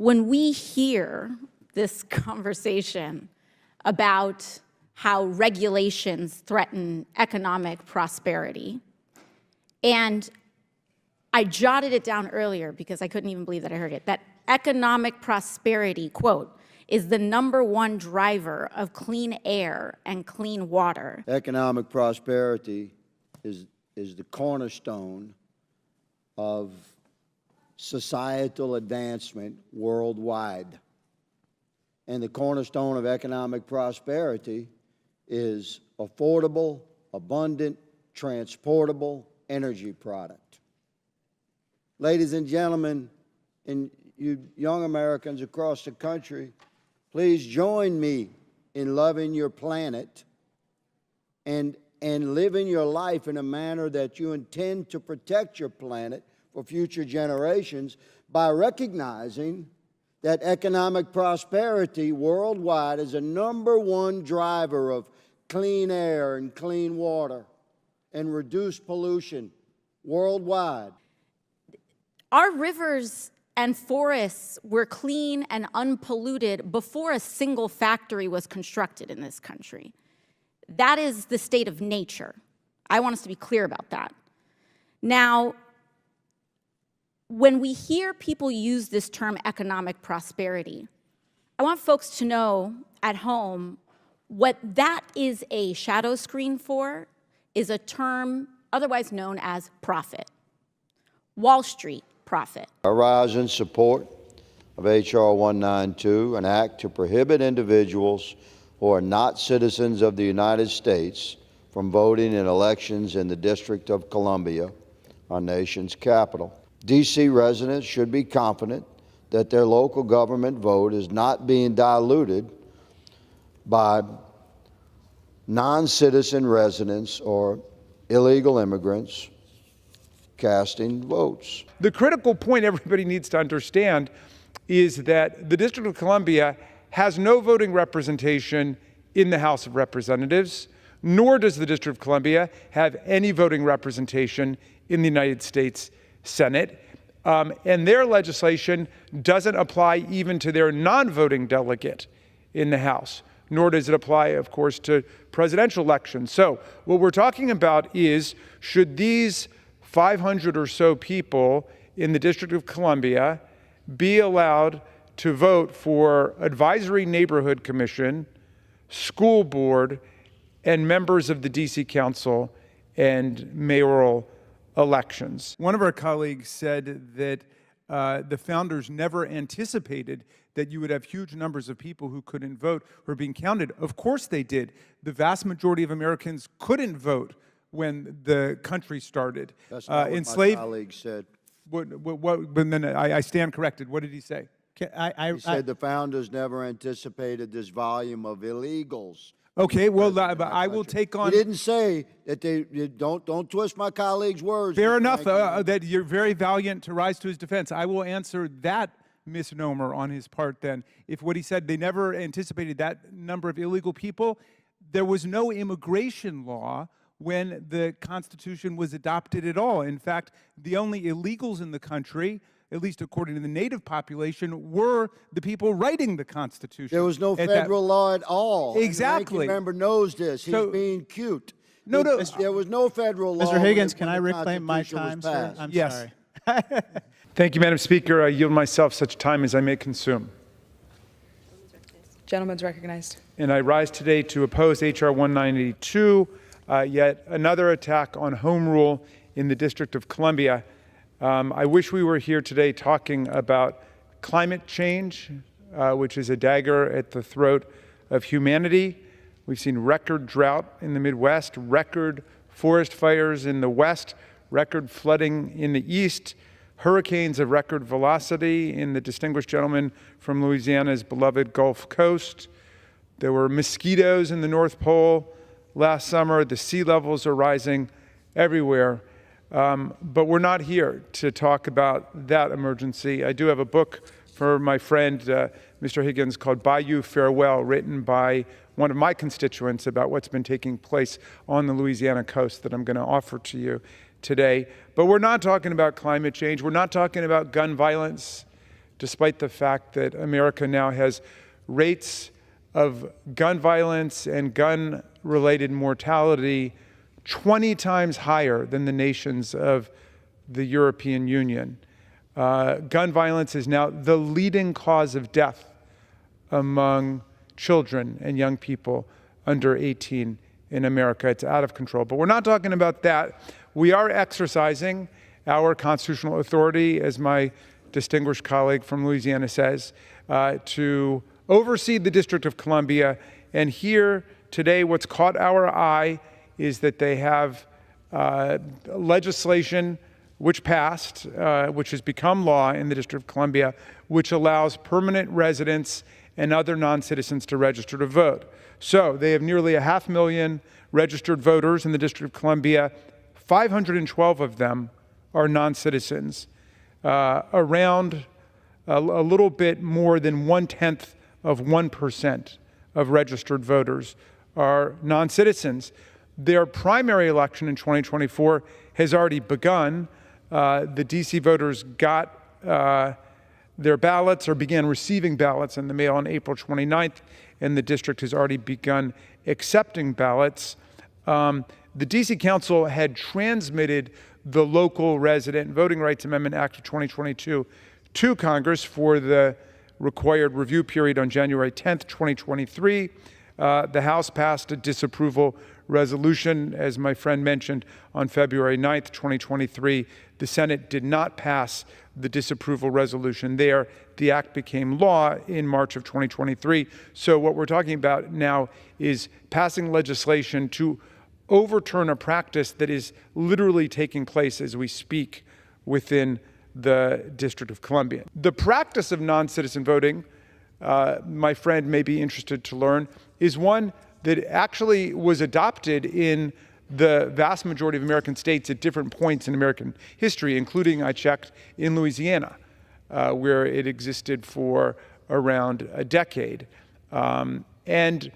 when we hear this conversation about how regulations threaten economic prosperity, and I jotted it down earlier because I couldn't even believe that I heard it, that economic prosperity, quote, is the #1 driver of clean air and clean water. Economic prosperity is the cornerstone of societal advancement worldwide. And the cornerstone of economic prosperity is affordable, abundant, transportable energy product. Ladies and gentlemen, and you young Americans across the country, please join me in loving your planet and living your life in a manner that you intend to protect your planet for future generations by recognizing that economic prosperity worldwide is a #1 driver of clean air and clean water and reduced pollution worldwide. Our rivers and forests were clean and unpolluted before a single factory was constructed in this country. That is the state of nature. I want us to be clear about that. Now, when we hear people use this term economic prosperity, I want folks to know at home what that is a shadow screen for is a term otherwise known as profit. Wall Street profit. I rise in support of H.R. 192, an act to prohibit individuals who are not citizens of the United States from voting in elections in the District of Columbia, our nation's capital. D.C. residents should be confident that their local government vote is not being diluted by non-citizen residents or illegal immigrants casting votes. The critical point everybody needs to understand is that the District of Columbia has no voting representation in the House of Representatives, nor does the District of Columbia have any voting representation in the United States Senate. And their legislation doesn't apply even to their non-voting delegate in the House, nor does it apply, of course, to presidential elections. So what we're talking about is, should these 500 or so people in the District of Columbia be allowed to vote for Advisory Neighborhood Commission, school board, and members of the D.C. Council and mayoral elections? One of our colleagues said that the founders never anticipated that you would have huge numbers of people who couldn't vote who are being counted. Of course they did. The vast majority of Americans couldn't vote when the country started. That's not what my colleague said. But then I stand corrected. What did he say? He said the founders never anticipated this volume of illegals. Okay, well, I will take on. He didn't say that they don't twist my colleague's words. Fair enough that you're very valiant to rise to his defense. I will answer that misnomer on his part then. If what he said, they never anticipated that number of illegal people, there was no immigration law when the Constitution was adopted at all. In fact, the only illegals in the country, at least according to the native population, were the people writing the Constitution. There was no federal law at all. Exactly. The ranking member knows this. He's being cute. No. There was no federal law. Mr. Higgins, can I reclaim my time, sir? I'm sorry. Thank you, Madam Speaker. I yield myself such time as I may consume. Gentleman's recognized. And I rise today to oppose H.R. 192, yet another attack on home rule in the District of Columbia. I wish we were here today talking about climate change, which is a dagger at the throat of humanity. We've seen record drought in the Midwest, record forest fires in the West, record flooding in the East, hurricanes of record velocity in the distinguished gentleman from Louisiana's beloved Gulf Coast. There were mosquitoes in the North Pole last summer. The sea levels are rising everywhere. But we're not here to talk about that emergency. I do have a book for my friend, Mr. Higgins, called Bayou Farewell, written by one of my constituents about what's been taking place on the Louisiana coast that I'm going to offer to you today. But we're not talking about climate change. We're not talking about gun violence. despite the fact that America now has rates of gun violence and gun-related mortality 20 times higher than the nations of the European Union. Gun violence is now the leading cause of death among children and young people under 18 in America. It's out of control. But we're not talking about that. We are exercising our constitutional authority, as my distinguished colleague from Louisiana says, to oversee the District of Columbia. And here today, what's caught our eye is that they have legislation which passed, which has become law in the District of Columbia, which allows permanent residents and other non-citizens to register to vote. So they have nearly 500,000 registered voters in the District of Columbia. 512 of them are non-citizens. Around a little bit more than 0.1% of registered voters are non-citizens. Their primary election in 2024 has already begun. The DC voters got their ballots or began receiving ballots in the mail on April 29th, and the district has already begun accepting ballots. The DC Council had transmitted the Local Resident Voting Rights Amendment Act of 2022 to Congress for the required review period on January 10th, 2023. The House passed a disapproval resolution, as my friend mentioned, on February 9th, 2023. The Senate did not pass the disapproval resolution there. The act became law in March of 2023. So what we're talking about now is passing legislation to overturn a practice that is literally taking place as we speak within the District of Columbia. The practice of non-citizen voting, my friend may be interested to learn, is one that actually was adopted in the vast majority of American states at different points in American history, including, I checked, in Louisiana, where it existed for around a decade. It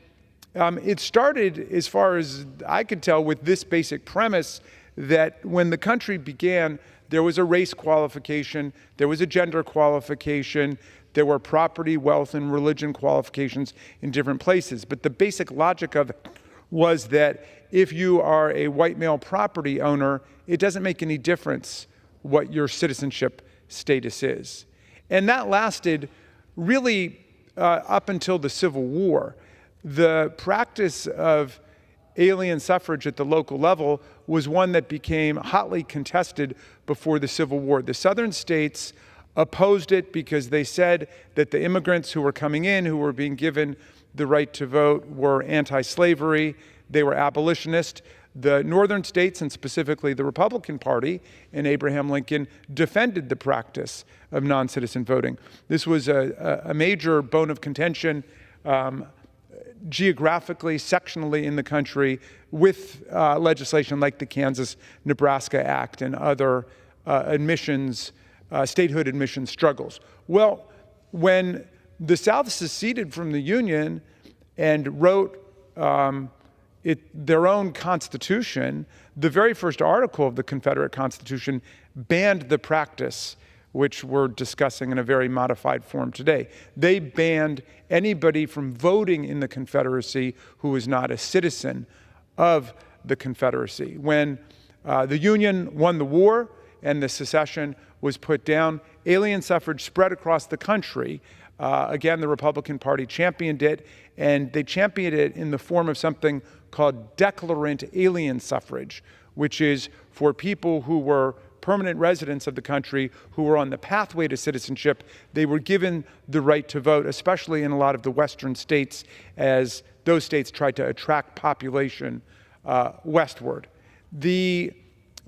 started, as far as I could tell, with this basic premise that when the country began, there was a race qualification, there was a gender qualification, there were property, wealth, and religion qualifications in different places. But the basic logic of it was that if you are a white male property owner, it doesn't make any difference what your citizenship status is. And that lasted really up until the Civil War. The practice of alien suffrage at the local level was one that became hotly contested before the Civil War. The southern states opposed it because they said that the immigrants who were coming in, who were being given the right to vote, were anti-slavery, they were abolitionist. The northern states, and specifically the Republican Party and Abraham Lincoln, defended the practice of non-citizen voting. This was a major bone of contention geographically, sectionally in the country, with legislation like the Kansas-Nebraska Act and other statehood admission struggles. Well, when the South seceded from the Union and wrote their own Constitution, the very first article of the Confederate Constitution banned the practice, which we're discussing in a very modified form today. They banned anybody from voting in the Confederacy who was not a citizen of the Confederacy. When the Union won the war and the secession was put down, alien suffrage spread across the country. Again, the Republican Party championed it, and they championed it in the form of something called declarant alien suffrage, which is for people who were permanent residents of the country who were on the pathway to citizenship. They were given the right to vote, especially in a lot of the western states, as those states tried to attract population westward. The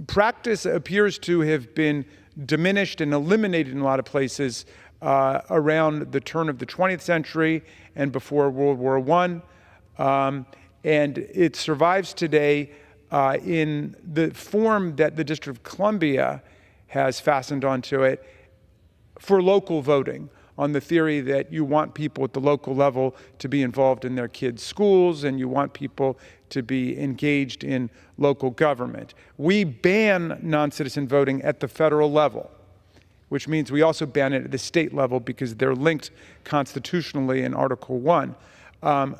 practice appears to have been diminished and eliminated in a lot of places around the turn of the 20th century and before World War I. And it survives today in the form that the District of Columbia has fastened onto it for local voting, on the theory that you want people at the local level to be involved in their kids' schools and you want people to be engaged in local government. We ban non-citizen voting at the federal level. which means we also ban it at the state level because they're linked constitutionally in Article 1.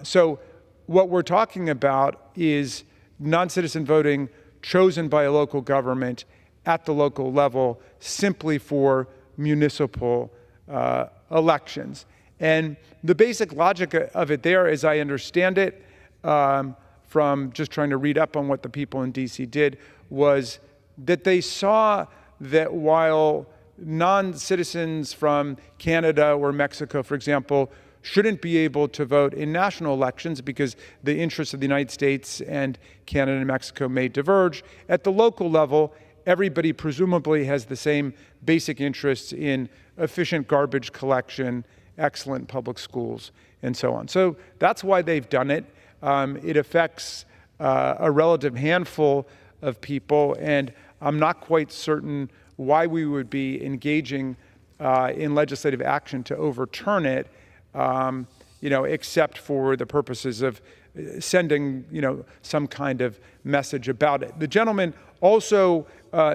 So what we're talking about is non-citizen voting chosen by a local government at the local level simply for municipal elections. And the basic logic of it there, as I understand it, from just trying to read up on what the people in DC did, was that they saw that while non-citizens from Canada or Mexico, for example, shouldn't be able to vote in national elections because the interests of the United States and Canada and Mexico may diverge, at the local level, everybody presumably has the same basic interests in efficient garbage collection, excellent public schools, and so on. So that's why they've done it. It affects a relative handful of people, and I'm not quite certain why we would be engaging in legislative action to overturn it, except for the purposes of sending, some kind of message about it. The gentleman also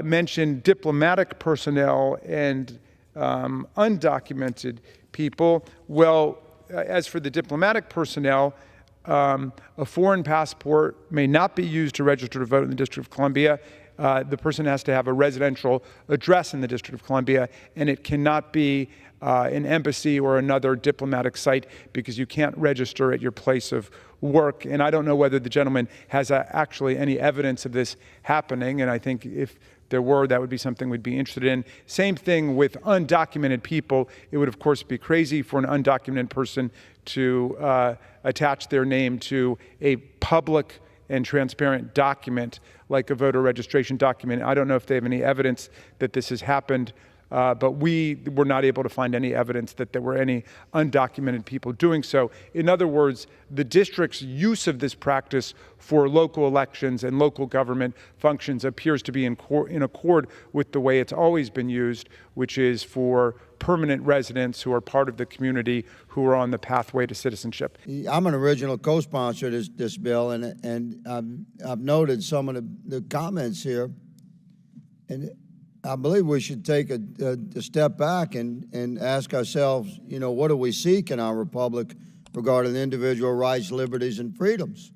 mentioned diplomatic personnel and undocumented people. Well, as for the diplomatic personnel, a foreign passport may not be used to register to vote in the District of Columbia. The person has to have a residential address in the District of Columbia, and it cannot be an embassy or another diplomatic site because you can't register at your place of work. And I don't know whether the gentleman has actually any evidence of this happening, and I think if there were, that would be something we'd be interested in. Same thing with undocumented people. It would, of course, be crazy for an undocumented person to attach their name to a public and transparent document like a voter registration document. I don't know if they have any evidence that this has happened, but we were not able to find any evidence that there were any undocumented people doing so. In other words, the district's use of this practice for local elections and local government functions appears to be in accord with the way it's always been used, which is for permanent residents who are part of the community who are on the pathway to citizenship. I'm an original co-sponsor of this bill, and I've noted some of the comments here, and I believe we should take a step back and ask ourselves, what do we seek in our republic regarding individual rights, liberties, and freedoms?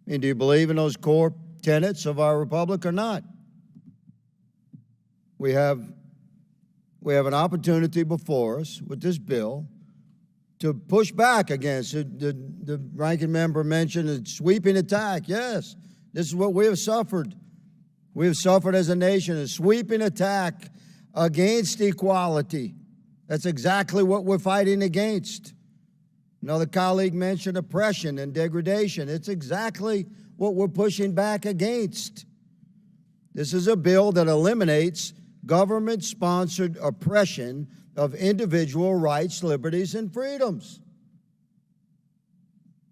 I mean, do you believe in those core tenets of our republic or not? We have an opportunity before us with this bill to push back against it. The ranking member mentioned a sweeping attack. Yes, this is what we have suffered. We have suffered as a nation a sweeping attack against equality. That's exactly what we're fighting against. Another colleague mentioned oppression and degradation. It's exactly what we're pushing back against. This is a bill that eliminates government-sponsored oppression of individual rights, liberties, and freedoms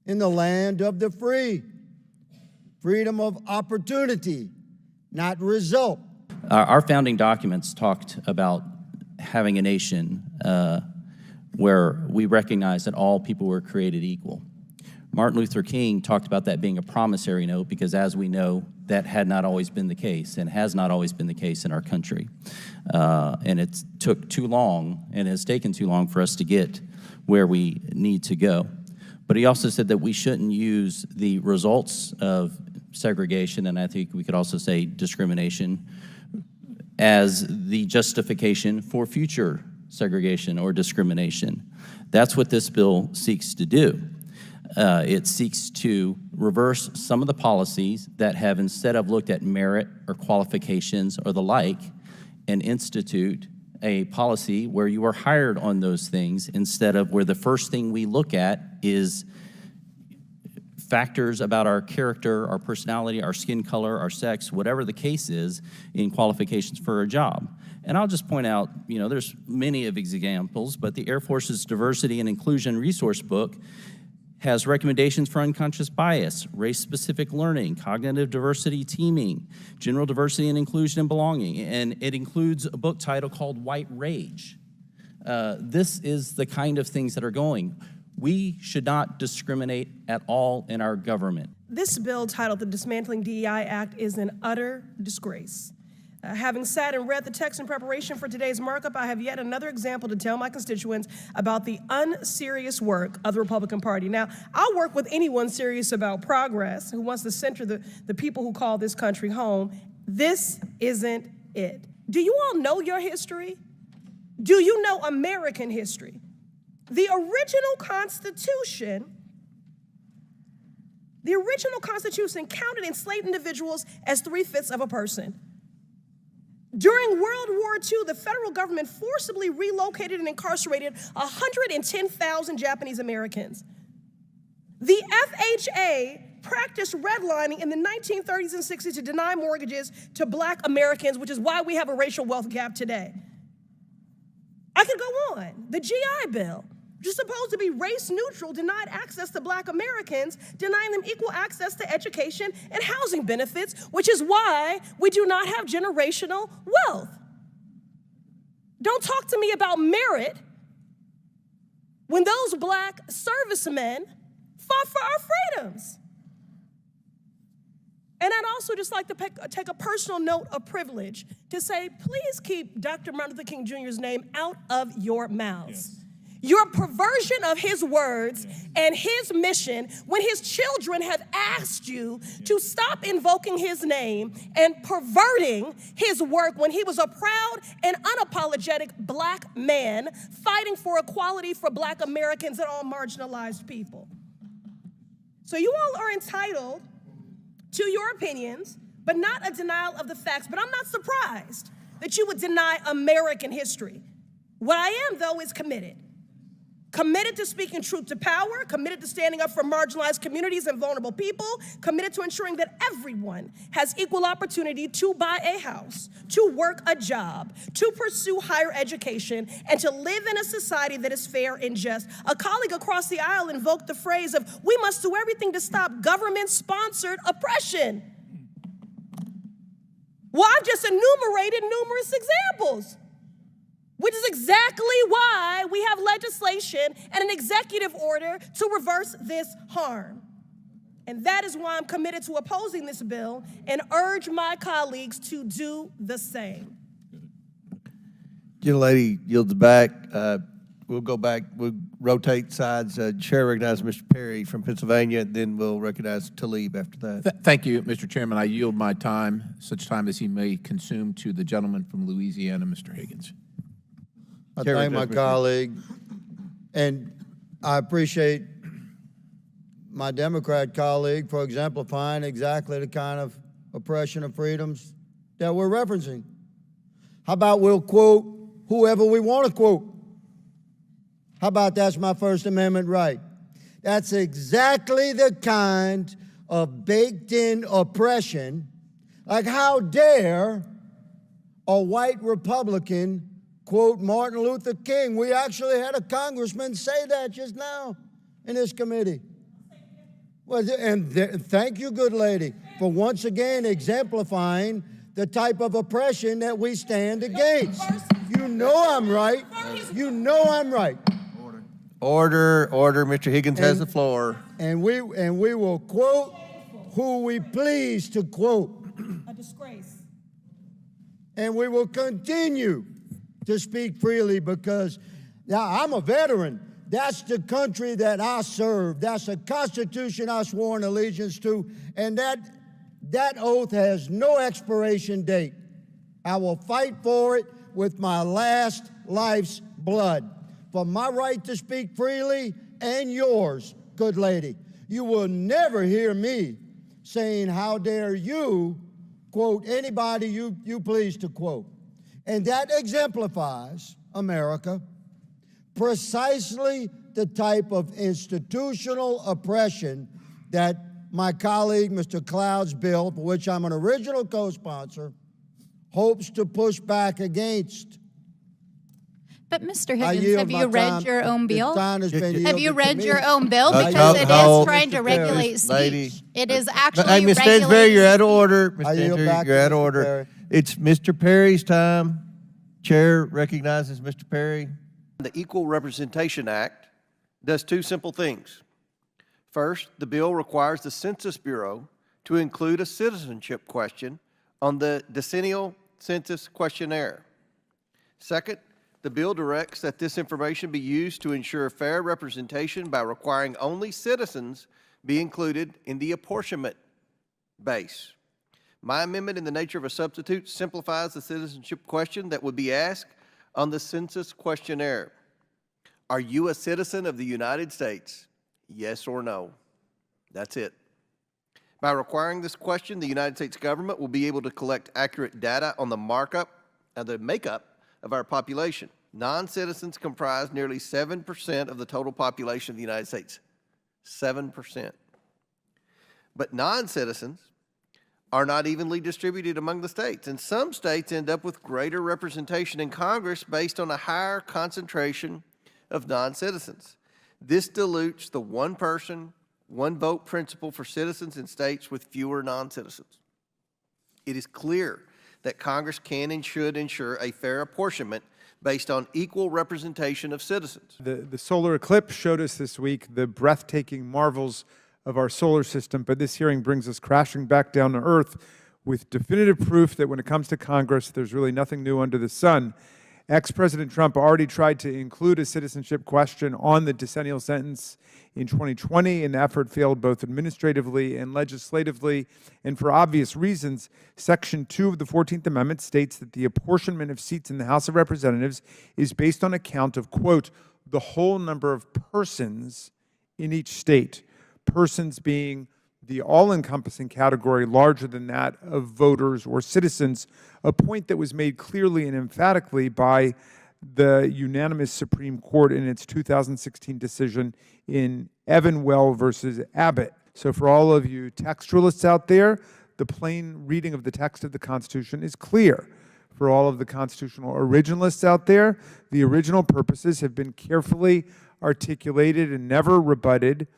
in the land of the free. Freedom of opportunity, not result. Our founding documents talked about having a nation where we recognize that all people were created equal. Martin Luther King talked about that being a promissory note because, as we know, that had not always been the case and has not always been the case in our country. And it took too long and has taken too long for us to get where we need to go. But he also said that we shouldn't use the results of segregation, and I think we could also say discrimination, as the justification for future segregation or discrimination. That's what this bill seeks to do. It seeks to reverse some of the policies that have, instead of looked at merit or qualifications or the like, and institute a policy where you are hired on those things instead of where the first thing we look at is factors about our character, our personality, our skin color, our sex, whatever the case is in qualifications for a job. And I'll just point out, there's many of these examples, but the Air Force's Diversity and Inclusion Resource Book has recommendations for unconscious bias, race-specific learning, cognitive diversity teaming, general diversity and inclusion and belonging, and it includes a book title called White Rage. This is the kind of things that are going. We should not discriminate at all in our government. This bill, titled the Dismantling DEI Act, is an utter disgrace. Having sat and read the text in preparation for today's markup, I have yet another example to tell my constituents about the unserious work of the Republican Party. Now, I'll work with anyone serious about progress who wants to center the people who call this country home. This isn't it. Do you all know your history? Do you know American history? The original Constitution counted enslaved individuals as 3/5 of a person. During World War II, the federal government forcibly relocated and incarcerated 110,000 Japanese Americans. The FHA practiced redlining in the 1930s and 60s to deny mortgages to Black Americans, which is why we have a racial wealth gap today. I could go on. The GI Bill, which is supposed to be race neutral, denied access to Black Americans, denying them equal access to education and housing benefits, which is why we do not have generational wealth. Don't talk to me about merit when those Black servicemen fought for our freedoms. And I'd also just like to take a personal note of privilege to say, please keep Dr. Martin Luther King Jr.'s name out of your mouths. Yes. Your perversion of his words and his mission when his children have asked you to stop invoking his name and perverting his work when he was a proud and unapologetic Black man fighting for equality for Black Americans and all marginalized people. So you all are entitled to your opinions, but not a denial of the facts. But I'm not surprised that you would deny American history. What I am, though, is committed. Committed to speaking truth to power, committed to standing up for marginalized communities and vulnerable people, committed to ensuring that everyone has equal opportunity to buy a house, to work a job, to pursue higher education, and to live in a society that is fair and just. A colleague across the aisle invoked the phrase of, we must do everything to stop government-sponsored oppression. Well, I've just enumerated numerous examples, which is exactly why we have legislation and an executive order to reverse this harm. And that is why I'm committed to opposing this bill and urge my colleagues to do the same. Gentlelady yields back. We'll go back. We'll rotate sides. Chair recognizes Mr. Perry from Pennsylvania, then we'll recognize Talib after that. Thank you, Mr. Chairman. I yield my time, such time as he may consume, to the gentleman from Louisiana, Mr. Higgins. I thank my colleague, and I appreciate my Democrat colleague for exemplifying exactly the kind of oppression of freedoms that we're referencing. How about we'll quote whoever we want to quote? How about that's my First Amendment right? That's exactly the kind of baked-in oppression. Like, how dare a white Republican quote Martin Luther King? We actually had a congressman say that just now in this committee. Well, thank you, good lady, for once again exemplifying the type of oppression that we stand against. You know I'm right. You know I'm right. Order. Mr. Higgins has the floor. And we will quote who we please to quote. A disgrace. And we will continue to speak freely because now I'm a veteran. That's the country that I serve. That's the Constitution I swore an allegiance to. And that oath has no expiration date. I will fight for it with my last life's blood. For my right to speak freely and yours, good lady. You will never hear me saying, how dare you quote anybody you please to quote. And that exemplifies, America, precisely the type of institutional oppression that my colleague, Mr. Cloud's bill, for which I'm an original co-sponsor, hopes to push back against. But Mr. Higgins, have you read your own bill? Have you read your own bill? No, Because it no, is trying to regulate speech. It is actually Ms. Stansberry, you're out of order. Ms. I yield Stansberry, back you're to out of Mr. order. Perry. It's Mr. Perry's time. Chair recognizes Mr. Perry. The Equal Representation Act does two simple things. First, the bill requires the Census Bureau to include a citizenship question on the decennial Census questionnaire. Second, the bill directs that this information be used to ensure fair representation by requiring only citizens be included in the apportionment base. My amendment, in the nature of a substitute, simplifies the citizenship question that would be asked on the census questionnaire. Are you a citizen of the United States? Yes or no? That's it. By requiring this question, the United States government will be able to collect accurate data on the makeup of our population. Non-citizens comprise nearly 7% of the total population of the United States. 7%. But non-citizens are not evenly distributed among the states, and some states end up with greater representation in Congress based on a higher concentration of non-citizens. This dilutes the one person, one vote principle for citizens in states with fewer non-citizens. It is clear that Congress can and should ensure a fair apportionment based on equal representation of citizens. The solar eclipse showed us this week the breathtaking marvels of our solar system, but this hearing brings us crashing back down to earth with definitive proof that when it comes to Congress, there's really nothing new under the sun. Ex-President Trump already tried to include a citizenship question on the decennial sentence in 2020, and the effort failed both administratively and legislatively, and for obvious reasons. Section 2 of the 14th Amendment states that the apportionment of seats in the House of Representatives is based on a count of, quote, the whole number of persons in each state, persons being the all-encompassing category larger than that of voters or citizens, a point that was made clearly and emphatically by the unanimous Supreme Court in its 2016 decision in Evanwell versus Abbott. So for all of you textualists out there, the plain reading of the text of the Constitution is clear. For all of the constitutional originalists out there, the original purposes have been carefully articulated and never rebutted.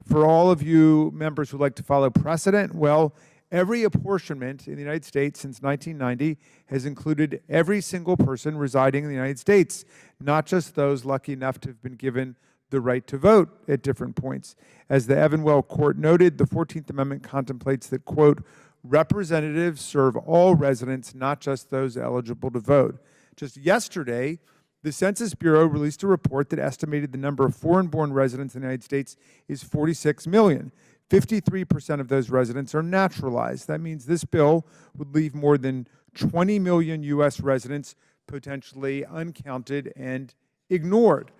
For all of you members who like to follow precedent, well, every apportionment in the United States since 1990 has included every single person residing in the United States, not just those lucky enough to have been given the right to vote at different points. As the Evanwell Court noted, the 14th Amendment contemplates that, quote, representatives serve all residents, not just those eligible to vote. Just yesterday, the Census Bureau released a report that estimated the number of foreign-born residents in the United States is 46 million. 53% of those residents are naturalized. That means this bill would leave more than 20 million U.S. residents potentially uncounted and ignored.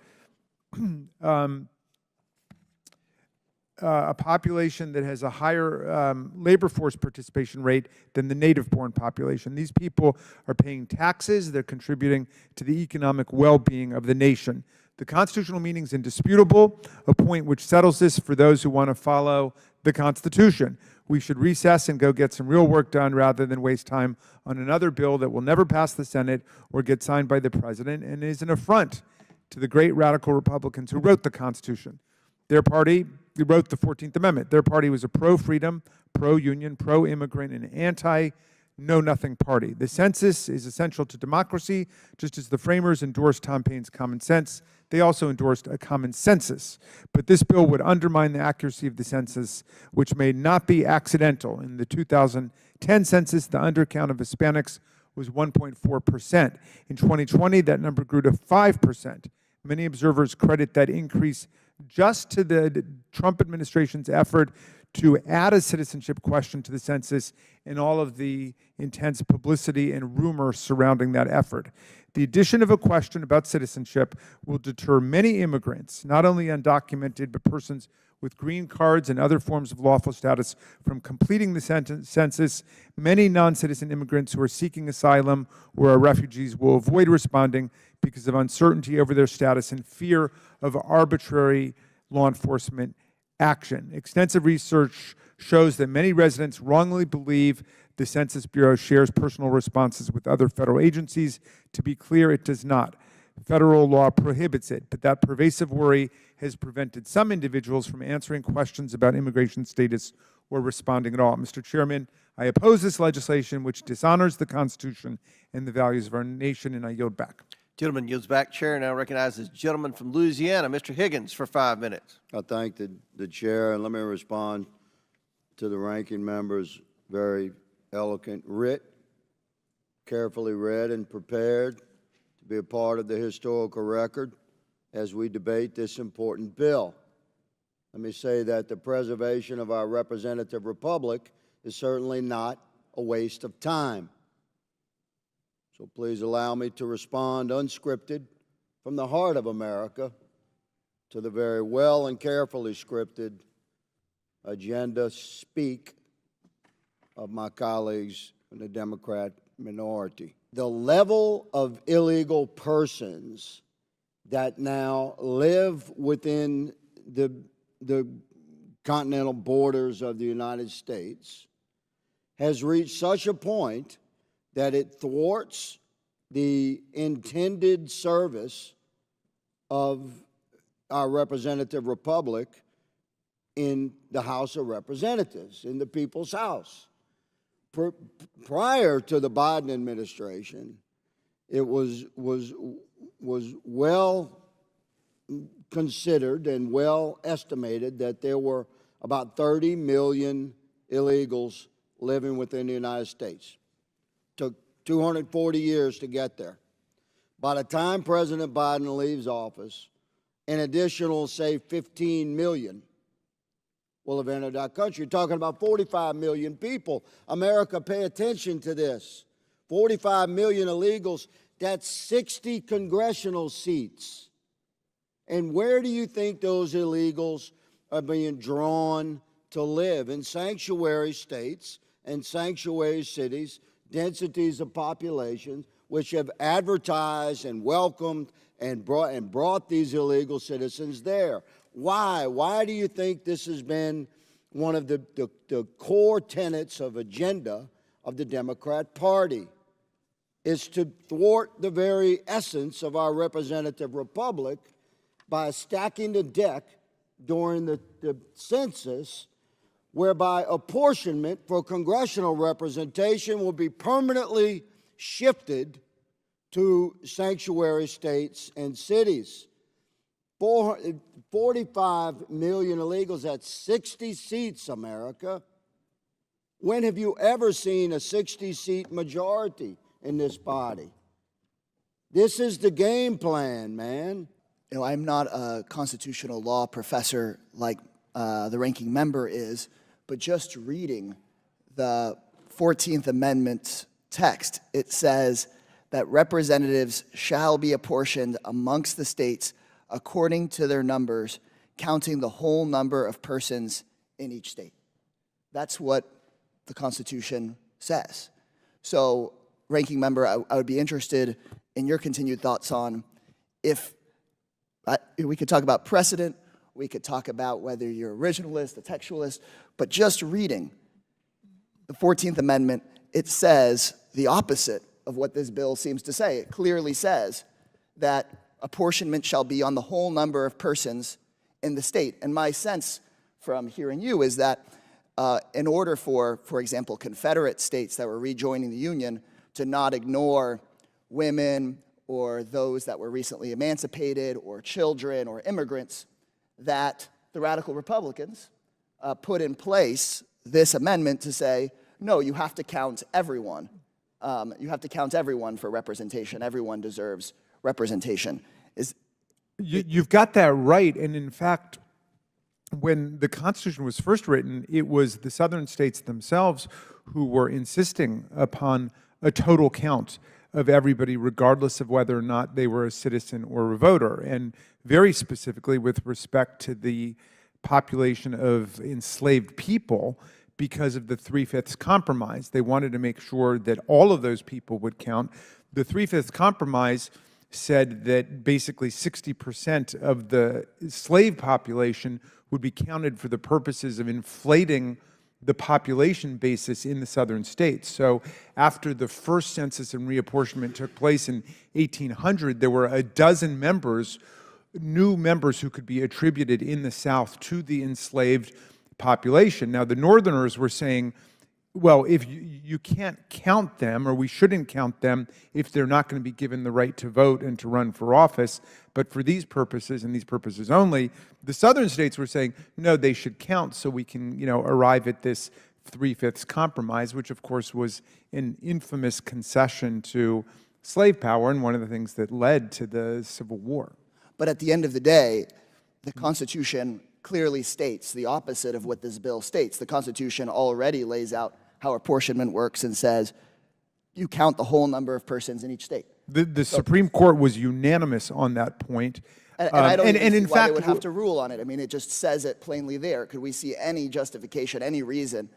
A population that has a higher labor force participation rate than the native-born population. These people are paying taxes, they're contributing to the economic well-being of the nation. The constitutional meaning is indisputable, a point which settles this for those who want to follow the Constitution. We should recess and go get some real work done rather than waste time on another bill that will never pass the Senate or get signed by the President and is an affront to the great radical Republicans who wrote the Constitution. Their party wrote the 14th Amendment. Their party was a pro-freedom, pro-union, pro-immigrant, and anti-know-nothing party. The census is essential to democracy. Just as the framers endorsed Tom Paine's common sense, they also endorsed a common census. But this bill would undermine the accuracy of the census, which may not be accidental. In the 2010 census, the undercount of Hispanics was 1.4%. In 2020, that number grew to 5%. Many observers credit that increase just to the Trump administration's effort to add a citizenship question to the census and all of the intense publicity and rumor surrounding that effort. The addition of a question about citizenship will deter many immigrants, not only undocumented, but persons with green cards and other forms of lawful status from completing the census. Many non-citizen immigrants who are seeking asylum or are refugees will avoid responding because of uncertainty over their status and fear of arbitrary law enforcement action. Extensive research shows that many residents wrongly believe the Census Bureau shares personal responses with other federal agencies. To be clear, it does not. Federal law prohibits it, but that pervasive worry has prevented some individuals from answering questions about immigration status or responding at all. Mr. Chairman, I oppose this legislation which dishonors the Constitution and the values of our nation, and I yield back. Gentleman yields back. Chair now recognizes the gentleman from Louisiana, Mr. Higgins, for 5 minutes. I thank the chair, and let me respond to the ranking member's very eloquent writ. carefully read and prepared to be a part of the historical record as we debate this important bill. Let me say that the preservation of our representative republic is certainly not a waste of time. So please allow me to respond unscripted from the heart of America to the very well and carefully scripted agenda speak of my colleagues in the Democrat minority. The level of illegal persons that now live within the continental borders of the United States has reached such a point that it thwarts the intended service of our representative republic in the House of Representatives, in the People's House. Prior to the Biden administration, it was well considered and well estimated that there were about 30 million illegals living within the United States. Took 240 years to get there. By the time President Biden leaves office, an additional, say, 15 million will have entered our country. You're talking about 45 million people. America, pay attention to this. 45 million illegals, that's 60 congressional seats. And where do you think those illegals are being drawn to live? In sanctuary states and sanctuary cities, densities of population, which have advertised and welcomed and brought these illegal citizens there. Why? Why do you think this has been one of the core tenets of agenda of the Democrat Party? Is to thwart the very essence of our representative republic by stacking the deck during the census, whereby apportionment for congressional representation will be permanently shifted to sanctuary states and cities. 45 million illegals, that's 60 seats, America. When have you ever seen a 60-seat majority in this body? This is the game plan, man. You know, I'm not a constitutional law professor like the ranking member is, but just reading the 14th Amendment text, it says that representatives shall be apportioned amongst the states according to their numbers, counting the whole number of persons in each state. That's what the Constitution says. So, ranking member, I would be interested in your continued thoughts on if we could talk about precedent, we could talk about whether you're originalist, a textualist, but just reading the 14th Amendment, it says the opposite of what this bill seems to say. It clearly says that apportionment shall be on the whole number of persons in the state. And my sense from hearing you is that in order for example, Confederate states that were rejoining the Union to not ignore women or those that were recently emancipated or children or immigrants, that the radical Republicans put in place this amendment to say, no, you have to count everyone. You have to count everyone for representation. Everyone deserves representation. You've got that right. And in fact, when the Constitution was first written, it was the southern states themselves who were insisting upon a total count of everybody, regardless of whether or not they were a citizen or a voter. And very specifically with respect to the population of enslaved people, because of the 3/5 compromise. They wanted to make sure that all of those people would count. The 3/5 compromise said that basically 60% of the slave population would be counted for the purposes of inflating the population basis in the southern states. So after the first census and reapportionment took place in 1800, there were a dozen members, new members who could be attributed in the South to the enslaved population. Now, the Northerners were saying, well, if you can't count them, or we shouldn't count them if they're not going to be given the right to vote and to run for office, but for these purposes and these purposes only, the southern states were saying, no, they should count so we can, arrive at this 3/5 compromise, which of course was an infamous concession to slave power and one of the things that led to the Civil War. But at the end of the day, the Constitution clearly states the opposite of what this bill states. The Constitution already lays out how apportionment works and says you count the whole number of persons in each state. The Supreme Court was unanimous on that point. And I don't even see in why fact, they would have to rule on it. I mean, it just says it plainly there. Could we see any justification, any reason,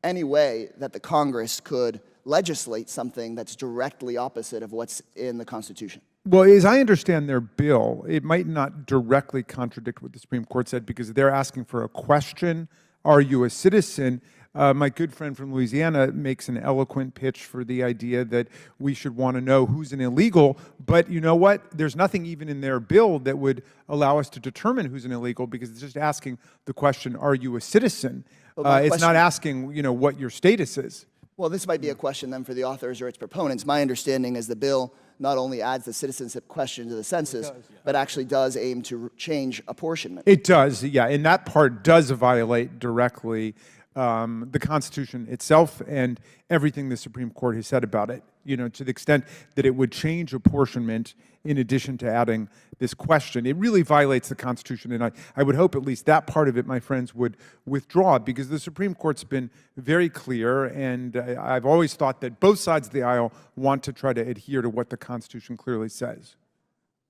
any way that the Congress could legislate something that's directly opposite of what's in the Constitution? well, as I understand their bill, it might not directly contradict what the Supreme Court said because they're asking for a question. Are you a citizen? My good friend from Louisiana makes an eloquent pitch for the idea that we should want to know who's an illegal, but you know what? There's nothing even in their bill that would allow us to determine who's an illegal because it's just asking the question, are you a citizen? It's not asking, what your status is. Well, this might be a question then for the authors or its proponents. My understanding is the bill not only adds the citizenship question to the census, but actually does aim to change apportionment. It does, yeah, and that part does violate directly the Constitution itself and everything the Supreme Court has said about it, to the extent that it would change apportionment in addition to adding this question. It really violates the Constitution, and I would hope at least that part of it, my friends, would withdraw, because the Supreme Court's been very clear, and I've always thought that both sides of the aisle want to try to adhere to what the Constitution clearly says.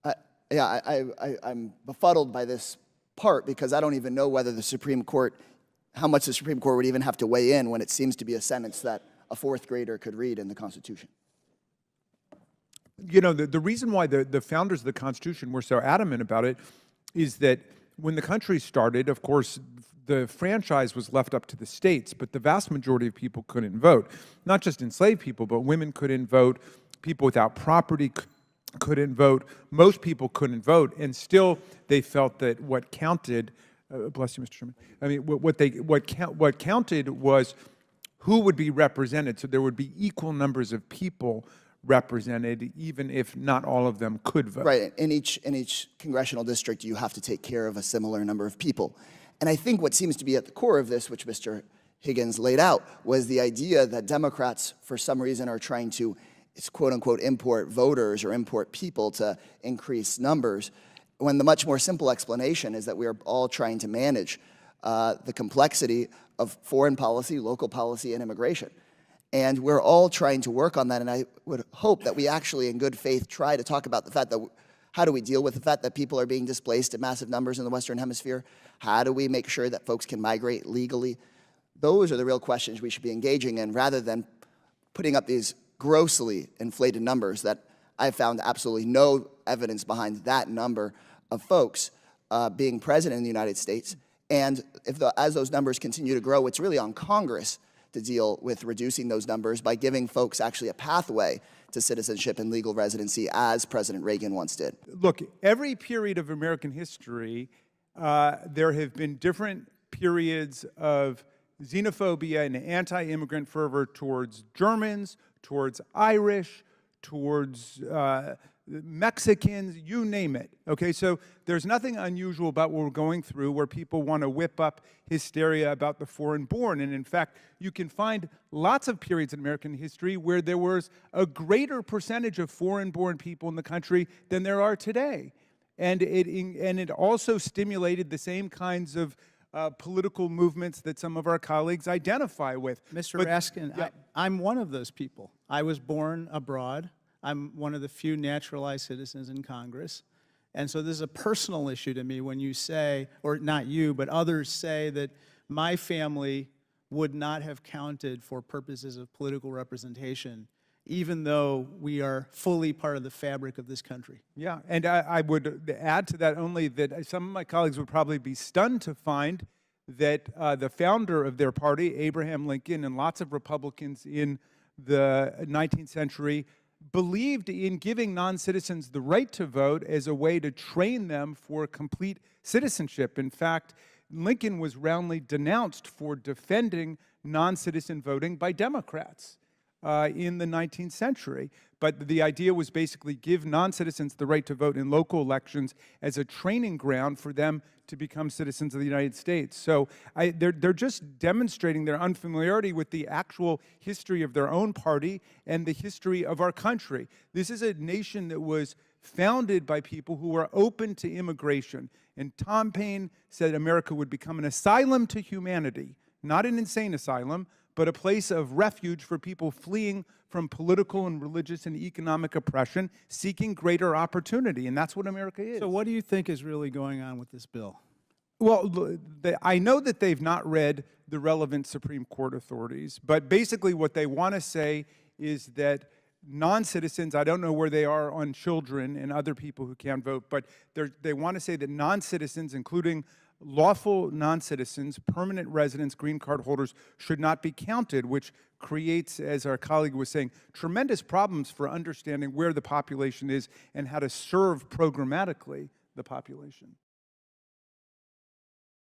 I'm befuddled by this part because I don't even know whether the Supreme Court, how much the Supreme Court would even have to weigh in when it seems to be a sentence that a fourth grader could read in the Constitution. The reason why the founders of the Constitution were so adamant about it is that when the country started, of course, the franchise was left up to the states, but the vast majority of people couldn't vote. Not just enslaved people, but women couldn't vote, people without property couldn't vote, most people couldn't vote, and still they felt that what counted, bless you, Mr. Chairman, I mean, what counted was who would be represented, so there would be equal numbers of people represented, even if not all of them could vote. Right. In each congressional district, you have to take care of a similar number of people. And I think what seems to be at the core of this, which Mr. Higgins laid out, was the idea that Democrats, for some reason, are trying to, quote-unquote, import voters or import people to increase numbers, when the much more simple explanation is that we are all trying to manage the complexity of foreign policy, local policy, and immigration. And we're all trying to work on that, and I would hope that we actually, in good faith, try to talk about the fact that how do we deal with the fact that people are being displaced in massive numbers in the Western Hemisphere? How do we make sure that folks can migrate legally? Those are the real questions we should be engaging in, rather than putting up these grossly inflated numbers that I've found absolutely no evidence behind that number of folks being present in the United States. And as those numbers continue to grow, it's really on Congress to deal with reducing those numbers by giving folks actually a pathway to citizenship and legal residency, as President Reagan once did. Look, every period of American history, there have been different periods of xenophobia and anti-immigrant fervor towards Germans, towards Irish, towards Mexicans, you name it. Okay, so there's nothing unusual about what we're going through where people want to whip up hysteria about the foreign-born. And in fact, you can find lots of periods in American history where there was a greater percentage of foreign-born people in the country than there are today. And it also stimulated the same kinds of political movements that some of our colleagues identify with. Mr. Raskin, yeah. I'm one of those people. I was born abroad. I'm one of the few naturalized citizens in Congress. And so this is a personal issue to me when you say, or not you, but others say that my family would not have counted for purposes of political representation, even though we are fully part of the fabric of this country. Yeah, and I would add to that only that some of my colleagues would probably be stunned to find that the founder of their party, Abraham Lincoln, and lots of Republicans in the 19th century believed in giving non-citizens the right to vote as a way to train them for complete citizenship. In fact, Lincoln was roundly denounced for defending non-citizen voting by Democrats. in the 19th century. But the idea was basically give non-citizens the right to vote in local elections as a training ground for them to become citizens of the United States. So they're just demonstrating their unfamiliarity with the actual history of their own party and the history of our country. This is a nation that was founded by people who were open to immigration. And Tom Paine said America would become an asylum to humanity, not an insane asylum, but a place of refuge for people fleeing from political and religious and economic oppression, seeking greater opportunity. And that's what America is. So what do you think is really going on with this bill? Well, I know that they've not read the relevant Supreme Court authorities, but basically what they want to say is that non-citizens, I don't know where they are on children and other people who can't vote, but they want to say that non-citizens, including lawful non-citizens, permanent residents, green card holders, should not be counted, which creates, as our colleague was saying, tremendous problems for understanding where the population is and how to serve programmatically the population.